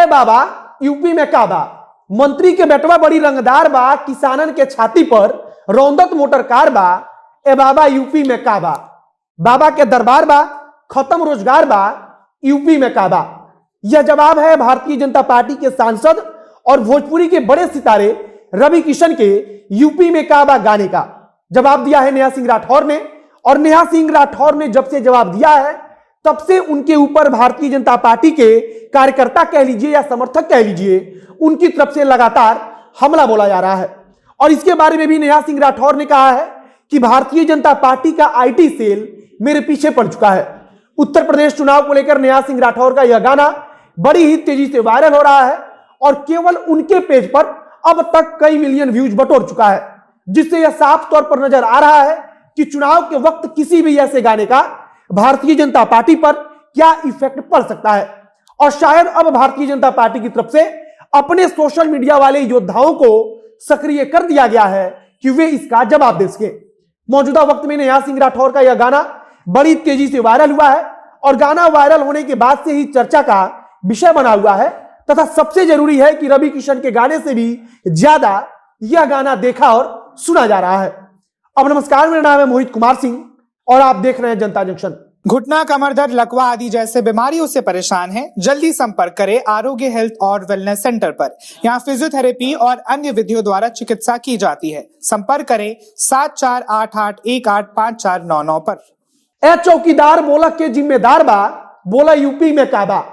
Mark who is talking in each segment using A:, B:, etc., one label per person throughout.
A: है बाबा यूपी में काबा, मंत्री के बेटवा बड़ी रंगदार बा, किसानन के छाती पर रौंदत मोटर कार बा, ए बाबा यूपी में काबा, बाबा के दरबार बा, खत्म रोजगार बा, यूपी में काबा। यह जवाब है भारतीय जनता पार्टी के सांसद और भोजपुरी के बड़े सितारे रवि किशन के यूपी में काबा गाने का। जवाब दिया है नेहा सिंह राठौर ने, और नेहा सिंह राठौर ने जब से जवाब दिया है तब से उनके ऊपर भारतीय जनता पार्टी के कार्यकर्ता कह लीजिए या समर्थक कह लीजिए, उनकी तरफ से लगातार हमला बोला जा रहा है। और इसके बारे में भी नेहा सिंह राठौर ने कहा है कि भारतीय जनता पार्टी का आईटी सेल मेरे पीछे पड़ चुका है। उत्तर प्रदेश चुनाव को लेकर नेहा सिंह राठौर का यह गाना बड़ी ही तेजी से वायरल हो रहा है और केवल उनके पेज पर अब तक कई मिलियन व्यूज बटोर चुका है, जिससे यह साफ तौर पर नजर आ रहा है कि चुनाव के वक्त किसी भी ऐसे गाने का भारतीय जनता पार्टी पर क्या इफेक्ट पड़ सकता है। और शायद अब भारतीय जनता पार्टी की तरफ से अपने सोशल मीडिया वाले योद्धाओं को सक्रिय कर दिया गया है कि वे इसका जवाब दे सके। मौजूदा वक्त में नेहा सिंह राठौर का यह गाना बड़ी तेजी से वायरल हुआ है और गाना वायरल होने के बाद से ही चर्चा का विषय बना हुआ है, तथा सबसे जरूरी है कि रवि किशन के गाने से भी ज्यादा यह गाना देखा और सुना जा रहा है। अब नमस्कार, मेरा नाम है मोहित कुमार सिंह और आप देख रहे हैं जनता जंक्शन।
B: घुटना, कमर दर्द, लकवा आदि जैसे बीमारियों से परेशान हैं? जल्दी संपर्क करें आरोग्य हेल्थ और वेलनेस सेंटर पर। यहाँ फिजियोथेरेपी और अन्य विधियों द्वारा चिकित्सा की जाती है। संपर्क करें 7488185499 पर।
A: ए चौकीदार बोला के जिम्मेदार बा, बोला यूपी में काबा।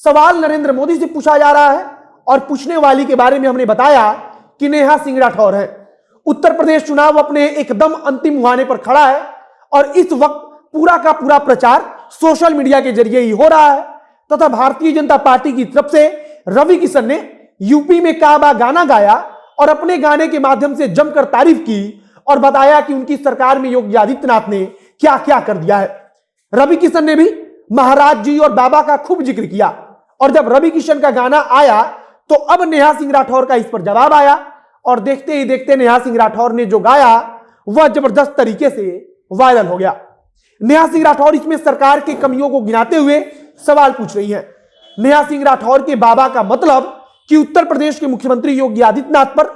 A: सवाल नरेंद्र मोदी से पूछा जा रहा है और पूछने वाली के बारे में हमने बताया कि नेहा सिंह राठौर है। उत्तर प्रदेश चुनाव अपने एकदम अंतिम मुहाने पर खड़ा है और इस वक्त पूरा का पूरा प्रचार सोशल मीडिया के जरिए ही हो रहा है, तथा भारतीय जनता पार्टी की तरफ से रवि किशन ने यूपी में काबा गाना गाया और अपने गाने के माध्यम से जमकर तारीफ की और बताया कि उनकी सरकार में योगी आदित्यनाथ ने क्या क्या कर दिया है। रवि किशन ने भी महाराज जी और बाबा का खूब जिक्र किया और जब रवि किशन का गाना आया तो अब नेहा सिंह राठौर का इस पर जवाब आया और देखते ही देखते नेहा सिंह राठौर ने जो गाया वह जबरदस्त तरीके से वायरल हो गया। नेहा सिंह राठौर इसमें सरकार की कमियों को गिनाते हुए सवाल पूछ रही हैं। नेहा सिंह राठौर के बाबा का मतलब कि उत्तर प्रदेश के मुख्यमंत्री योगी आदित्यनाथ पर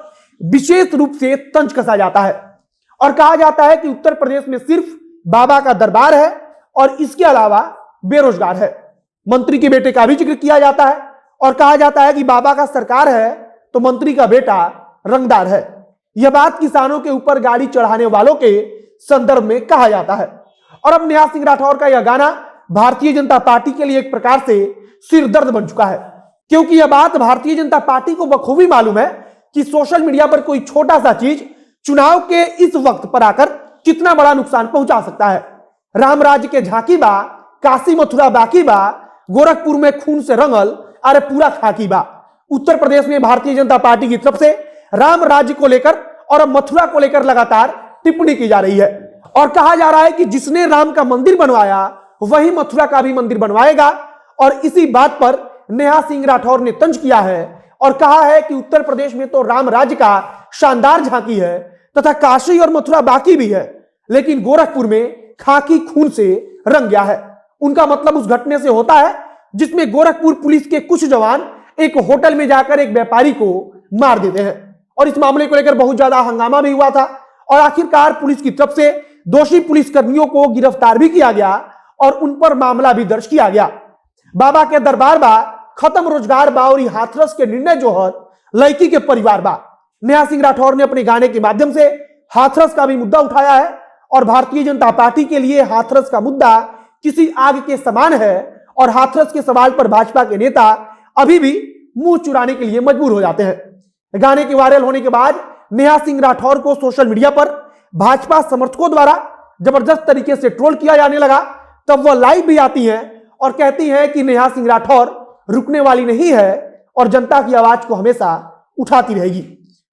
A: विशेष रूप से तंज कसा जाता है और कहा जाता है कि उत्तर प्रदेश में सिर्फ बाबा का दरबार है और इसके अलावा बेरोजगार है। मंत्री के बेटे का भी जिक्र किया जाता है और कहा जाता है कि बाबा का सरकार है तो मंत्री का बेटा रंगदार है। यह बात किसानों के ऊपर गाड़ी चढ़ाने वालों के संदर्भ में कहा जाता है। और अब नेहा सिंह राठौर का यह गाना भारतीय जनता पार्टी के लिए एक प्रकार से सिरदर्द बन चुका है, क्योंकि यह बात भारतीय जनता पार्टी को बखूबी मालूम है कि सोशल मीडिया पर कोई छोटा सा चीज चुनाव के इस वक्त पर आकर कितना बड़ा नुकसान पहुंचा सकता है। राम राज्य के झांकी बा, काशी मथुरा बाकी बा, गोरखपुर में खून से रंगल अरे पूरा खाकी बा। उत्तर प्रदेश में भारतीय जनता पार्टी की तरफ से राम राज्य को लेकर और अब मथुरा को लेकर लगातार टिप्पणी की जा रही है और कहा जा रहा है कि जिसने राम का मंदिर बनवाया वही मथुरा का भी मंदिर बनवाएगा। और इसी बात पर नेहा सिंह राठौर ने तंज किया है और कहा है कि उत्तर प्रदेश में तो राम राज्य का शानदार झांकी है तथा काशी और मथुरा बाकी भी है, लेकिन गोरखपुर में खाकी खून से रंग गया है। उनका मतलब उस घटने से होता है जिसमें गोरखपुर पुलिस के कुछ जवान एक होटल में जाकर एक व्यापारी को मार देते हैं और इस मामले को लेकर बहुत ज्यादा हंगामा भी हुआ था और आखिरकार पुलिस की तरफ से दोषी पुलिसकर्मियों को गिरफ्तार भी किया गया और उन पर मामला भी दर्ज किया गया। बाबा के दरबार बा, खत्म रोजगार बा और हाथरस के निर्णय जोहर लड़की के परिवार बा। नेहा सिंह राठौर ने अपने गाने के माध्यम से हाथरस का भी मुद्दा उठाया है और भारतीय जनता पार्टी के लिए हाथरस का मुद्दा किसी आग के समान है और हाथरस के सवाल पर भाजपा के नेता अभी भी मुंह चुराने के लिए मजबूर हो जाते हैं। गाने के वायरल होने के बाद नेहा सिंह राठौर को सोशल मीडिया पर भाजपा समर्थकों द्वारा जबरदस्त तरीके से ट्रोल किया जाने लगा। तब वह लाइव भी आती हैं और कहती हैं कि नेहा सिंह राठौर रुकने वाली नहीं है और जनता की आवाज को हमेशा उठाती रहेगी।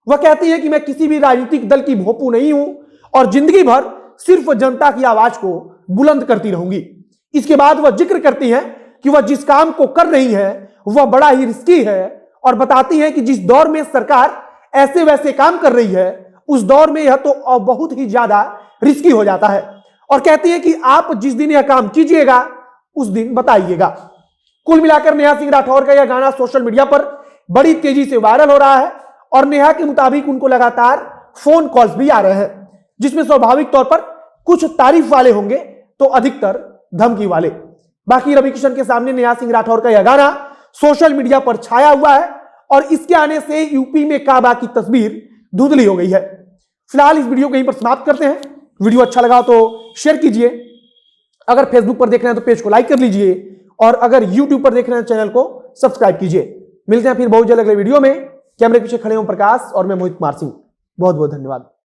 A: वह कहती है कि मैं किसी भी राजनीतिक दल की भोंपू नहीं हूं और जिंदगी भर सिर्फ जनता की आवाज को बुलंद करती रहूंगी। इसके बाद वह जिक्र करती हैं कि वह जिस काम को कर रही है वह बड़ा ही रिस्की है और बताती हैं कि जिस दौर में सरकार ऐसे वैसे काम कर रही है उस दौर में यह तो बहुत ही ज्यादा रिस्की हो जाता है और कहती है कि आप जिस दिन यह काम कीजिएगा उस दिन बताइएगा। कुल मिलाकर नेहा सिंह राठौर का यह गाना सोशल मीडिया पर बड़ी तेजी से वायरल हो रहा है और नेहा के मुताबिक उनको लगातार फोन कॉल्स भी आ रहे हैं, जिसमें स्वाभाविक तौर पर कुछ तारीफ वाले होंगे तो अधिकतर धमकी वाले। बाकी रवि किशन के सामने नेहा सिंह राठौर का यह गाना सोशल मीडिया पर छाया हुआ है और इसके आने से यूपी में काबा की तस्वीर धुंधली हो गई है। फिलहाल इस वीडियो को यहीं पर समाप्त करते हैं। वीडियो अच्छा लगा तो शेयर कीजिए, अगर फेसबुक पर देख रहे हैं तो पेज को लाइक कर लीजिए और अगर यूट्यूब पर देख रहे हैं चैनल को सब्सक्राइब कीजिए। मिलते हैं फिर बहुत जल्द अगले वीडियो में। कैमरे पीछे खड़े हों प्रकाश और मैं मोहित कुमार सिंह। बहुत बहुत धन्यवाद।